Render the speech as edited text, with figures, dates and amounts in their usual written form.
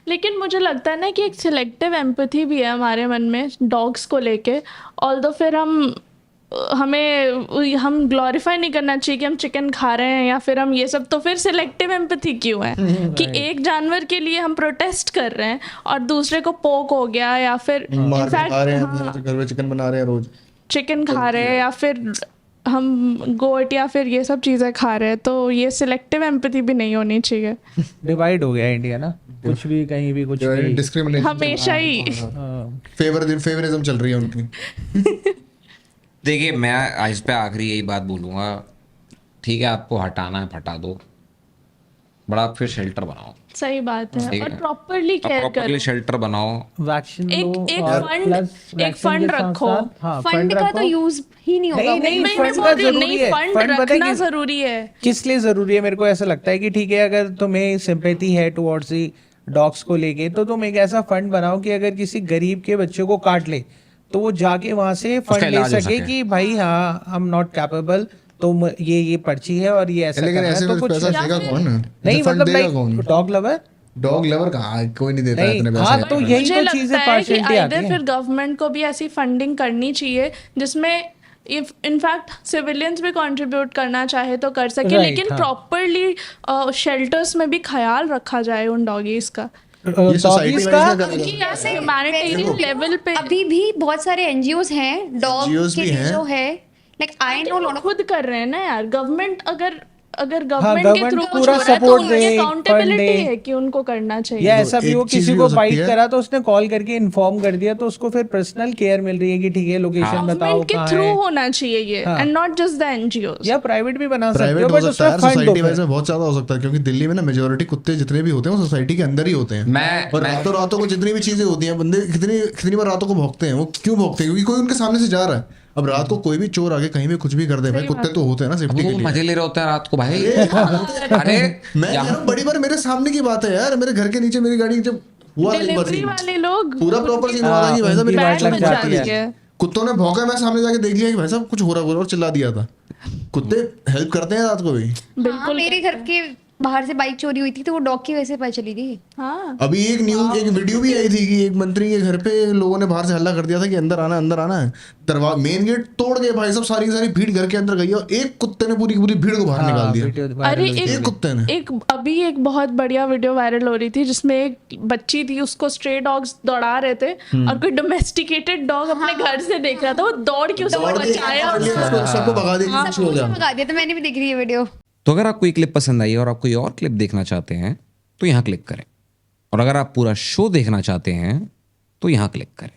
लेकिन मुझे लगता है ना कि एक सिलेक्टिव एम्पैथी भी है हमारे मन में डॉग्स को लेके। ऑल्दो फिर हम ग्लोरीफाई नहीं करना चाहिए कि हम चिकन खा रहे हैं या फिर हम ये सब, तो फिर सिलेक्टिव एम्पैथी क्यों है कि एक जानवर के लिए हम प्रोटेस्ट कर रहे हैं और दूसरे को पोक हो गया या फिर मार के खा रहे हैं, हाँ, घर में चिकन बना रहे हैं रोज, चिकन खा रहे हैं या फिर हम गोट या फिर ये सब चीज़ें खा रहे हैं, तो ये सिलेक्टिव एम्पैथी भी नहीं होनी चाहिए। डिवाइड हो गया इंडिया ना, कुछ भी कहीं भी कुछ नहीं, डिस्क्रिमिनेशन हमेशा ही फेवरिज्म चल रही है उनकी। देखिए मैं इस पे आखिरी यही बात बोलूँगा, ठीक है आपको हटाना है हटा दो, बड़ा फिर शेल्टर बनाओ। सही बात है, ठीक और है। प्रॉपरली केयर प्रॉपरली करो। शेल्टर बनाओ, वैक्सीन एक- लो एक और फंड- प्लस एक वैक्सीन फंड के साथ रखो। साथ, हाँ, फंड का तो यूज ही नहीं होगा। नहीं, नहीं, मैं फंड बोल का रही हूँ, जरूरी नहीं, है, फंड फंड पता है रखना कि- जरूरी है। किस लिए जरूरी है? मेरे को ऐसा लगता है कि ठीक है, अगर तुम्हें सिंपैथी है टुवर्ड्स दी डॉग्स को लेके, तो तुम एक ऐसा फंड बनाओ कि अगर किसी गरीब के बच्चे को काट ले तो वो जाके वहां से फंड ले इलाज हो सके सके। कि भाई हाँ हम नॉट कैपेबल, तो ये पर्ची है और ये ऐसा लेकिन करना है, ऐसे तो में कुछ पैसा देगा कौन? नहीं, फंड मतलब देगा कौन? Like dog lover dog lover कहाँ, कोई नहीं देता नहीं, इतने हाँ, पैसे। तो यही मुझे तो लगता चीजें है कि पार्शियलिटी आती आइदर है। फिर गवर्नमेंट को भी ऐसी फंडिंग करनी चाहिए जिसमें इफ इनफैक्ट सिविलियंस भी कंट्रीब्यूट करना चाहे तो कर सके, Right, लेकिन हाँ। प्रॉपरली शेल्टर्स में भी ख्याल रखा जाए उन डॉगीज का, ये सोसाइटी डॉगीज वाइज का ना करेगा। कि ऐसे ह्यूमैनिटेरियन लेवल पे अभी भी बहुत सारे एनजीओज हैं डॉग NGOs के भी लिए हैं। जो है, like I know lot of खुद कर रहे हैं ना यार। गवर्नमेंट अगर गवर्नमेंट के government थ्रू पूरा कुछ हो रहा है तो support उनकी दे, अकाउंटेबिलिटी fund दे। है कि उनको करना चाहिए। या ऐसा भी एक हो चीज किसी भी को हो सकती बाइट है। करा तो उसने कॉल करके इन्फॉर्म कर दिया, तो उसको फिर पर्सनल केयर मिल रही है कि ठीक है लोकेशन बताओ गवर्नमेंट के कहाँ थ्रू है, होना चाहिए ये, हाँ। And not just the NGOs. या प्राइवेट भी बना सकते प्राइवेट हो हो बट सकता है, उसमें फंड सोसाइटी दो वाइज फिर। में बहुत ज्यादा हो सकता है, क्योंकि दिल्ली में ना मेजोरिटी कुत्ते जितने भी होते हैं वो सोसाइटी के अंदर ही होते हैं। और रातों रातों को जितनी भी चीजें होती हैं, बंदे कितनी बार रातों को भौंकते हैं। वो क्यों भौंकते हैं? क्योंकि कोई उनके सामने से जा रहा है। अब रात को कोई भी चोर आके कहीं भी कुछ भी कर दे, भाई कुत्ते तो होते हैं ना सेफ्टी के वो लिए। मजे ले रहे होते हैं रात को भाई। मैं अरे कह रहा हूँ, बड़ी बार मेरे सामने की बात है यार, मेरे घर के नीचे मेरी गाड़ी जब हुआ एक बार डिलीवरी scene, वाले लोग पूरा प्रॉपर सीन हुआ था कि भाई साहब मेरी उनकी गाड़ी वाट लग चल जाती रही है। कुत्तों ने भौंका, मैं सामने जाके देख लिया कि भाई साहब कुछ हो रहा है और चिल्ला दिया था। कुत्ते हेल्प करते हैं रात को भी। बिल्कुल। मेरे घर के बाहर से बाइक चोरी हुई थी तो वो डॉग की वजह से पता चली थी। हाँ, अभी एक वीडियो भी आई थी कि एक मंत्री के घर पे लोगों ने बाहर से हल्ला कर दिया था कि अंदर आना है। दरवाजा मेन गेट तोड़ के भाई साहब सारी की सारी भीड़ घर के अंदर गई और एक कुत्ते ने पूरी भीड़ को बाहर निकाल दिया। अरे एक कुत्ते ने। अभी एक बहुत बढ़िया वीडियो वायरल हो रही थी जिसमें एक बच्ची थी, उसको स्ट्रे डॉग्स दौड़ा रहे थे और कोई डोमेस्टिकेटेड डॉग अपने घर से देख रहा था, वो दौड़ के उसको बचाया। सबको भगा दिया कि कुछ हो गया। भगा दिया, तो मैंने भी देख रही है वीडियो। तो अगर आपको ये क्लिप पसंद आई और आप कोई और क्लिप देखना चाहते हैं तो यहाँ क्लिक करें, और अगर आप पूरा शो देखना चाहते हैं तो यहाँ क्लिक करें।